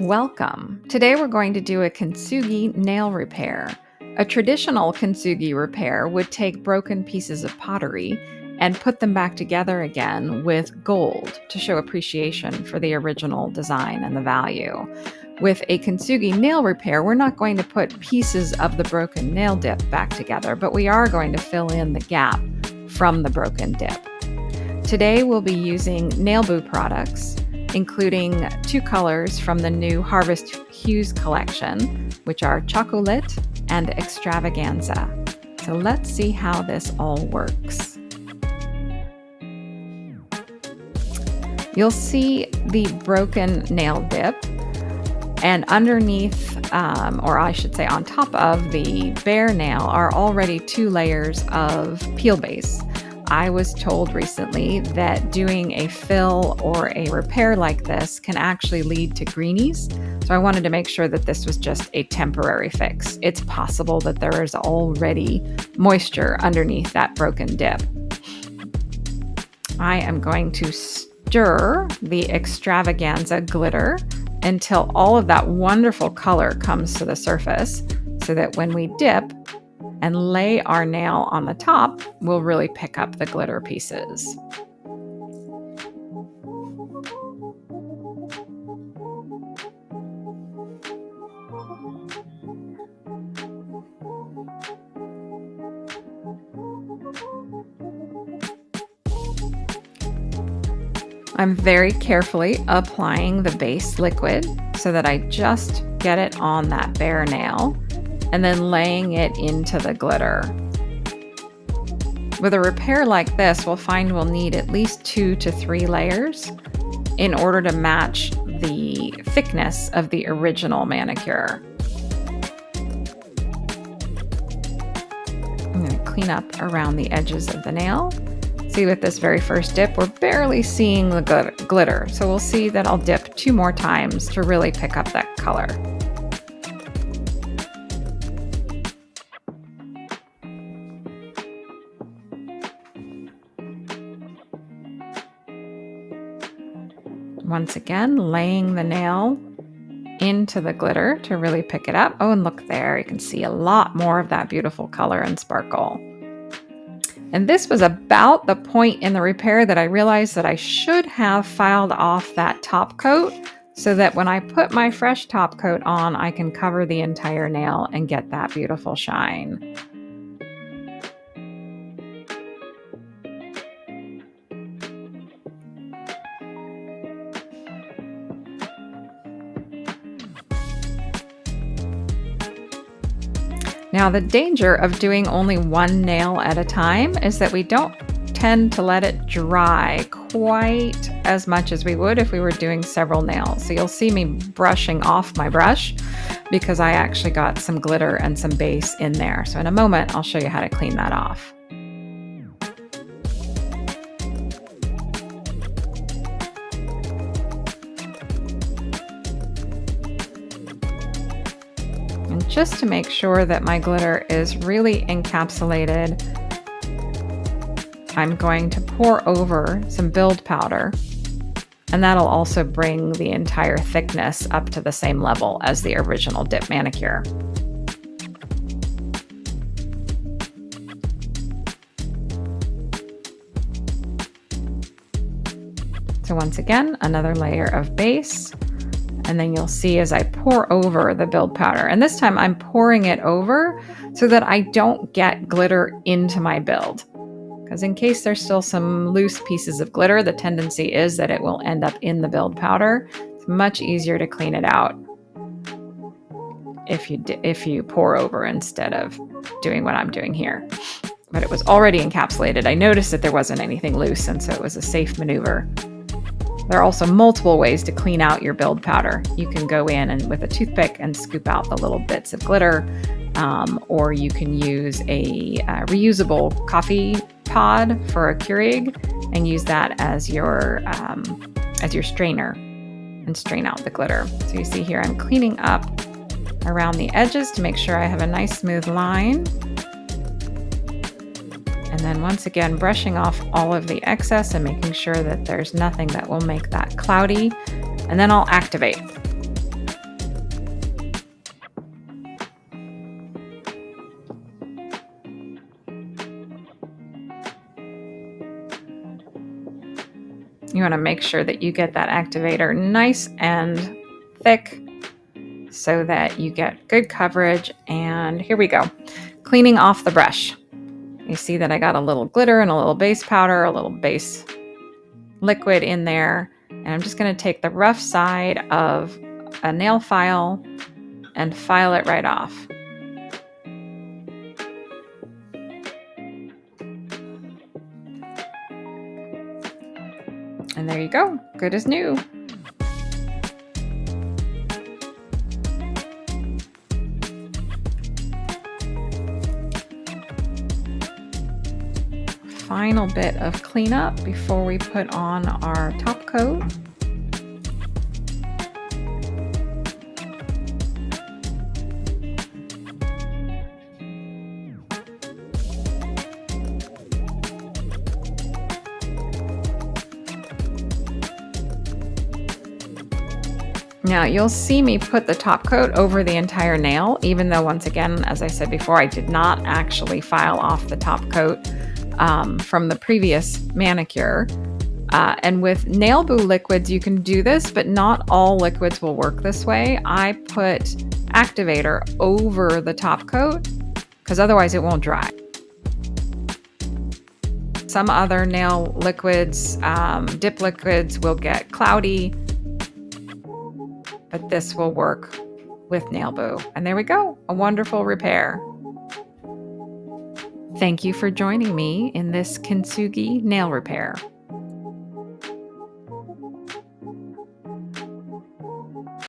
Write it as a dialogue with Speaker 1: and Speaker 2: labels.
Speaker 1: Welcome! Today we're going to do a Kintsugi nail repair. A traditional Kintsugi repair would take broken pieces of pottery and put them back together again with gold to show appreciation for the original design and the value. With a Kintsugi nail repair, we're not going to put pieces of the broken nail dip back together, but we are going to fill in the gap from the broken dip. Today we'll be using Nailboo products, including two colors from the new Harvest Hues Collection, which are Choco-Lit and Extravaganza. So let's see how this all works. You'll see the broken nail dip, and underneath, or I should say on top of the bare nail, are already two layers of peel base. I was told recently that doing a fill or a repair like this can actually lead to greenies, so I wanted to make sure that this was just a temporary fix. It's possible that there is already moisture underneath that broken dip. I am going to stir the Extravaganza glitter until all of that wonderful color comes to the surface, so that when we dip and lay our nail on the top, we'll really pick up the glitter pieces. I'm very carefully applying the base liquid so that I just get it on that bare nail, and then laying it into the glitter. With a repair like this, we'll find we'll need at least 2 to 3 layers in order to match the thickness of the original manicure. I'm going to clean up around the edges of the nail. See, with this very first dip, we're barely seeing the glitter, so we'll see that I'll dip 2 more times to really pick up that color. Once again, laying the nail into the glitter to really pick it up. Oh, and look there, you can see a lot more of that beautiful color and sparkle. And this was about the point in the repair that I realized that I should have filed off that top coat, so that when I put my fresh top coat on, I can cover the entire nail and get that beautiful shine. Now, the danger of doing only one nail at a time is that we don't tend to let it dry quite as much as we would if we were doing several nails. So you'll see me brushing off my brush because I actually got some glitter and some base in there. So in a moment, I'll show you how to clean that off. And just to make sure that my glitter is really encapsulated, I'm going to pour over some build powder, and that'll also bring the entire thickness up to the same level as the original dip manicure. So once again, another layer of base. And then you'll see as I pour over the build powder, and this time I'm pouring it over so that I don't get glitter into my build. Because in case there's still some loose pieces of glitter, the tendency is that it will end up in the build powder. It's much easier to clean it out if you pour over instead of doing what I'm doing here. But it was already encapsulated. I noticed that there wasn't anything loose, and so it was a safe maneuver. There are also multiple ways to clean out your build powder. You can go in and with a toothpick and scoop out the little bits of glitter, or you can use a reusable coffee pod for a Keurig and use that as your strainer and strain out the glitter. So you see here I'm cleaning up around the edges to make sure I have a nice smooth line. And then once again, brushing off all of the excess and making sure that there's nothing that will make that cloudy. And then I'll activate. You want to make sure that you get that activator nice and thick so that you get good coverage. And here we go. Cleaning off the brush. You see that I got a little glitter and a little base powder, a little base liquid in there. And I'm just going to take the rough side of a nail file and file it right off. And there you go, good as new. Final bit of cleanup before we put on our top coat. Now you'll see me put the top coat over the entire nail, even though once again, as I said before, I did not actually file off the top coat from the previous manicure. And with Nailboo liquids, you can do this, but not all liquids will work this way. I put activator over the top coat because otherwise it won't dry. Some other nail liquids, dip liquids, will get cloudy, but this will work with Nailboo. And there we go, a wonderful repair. Thank you for joining me in this Kintsugi nail repair.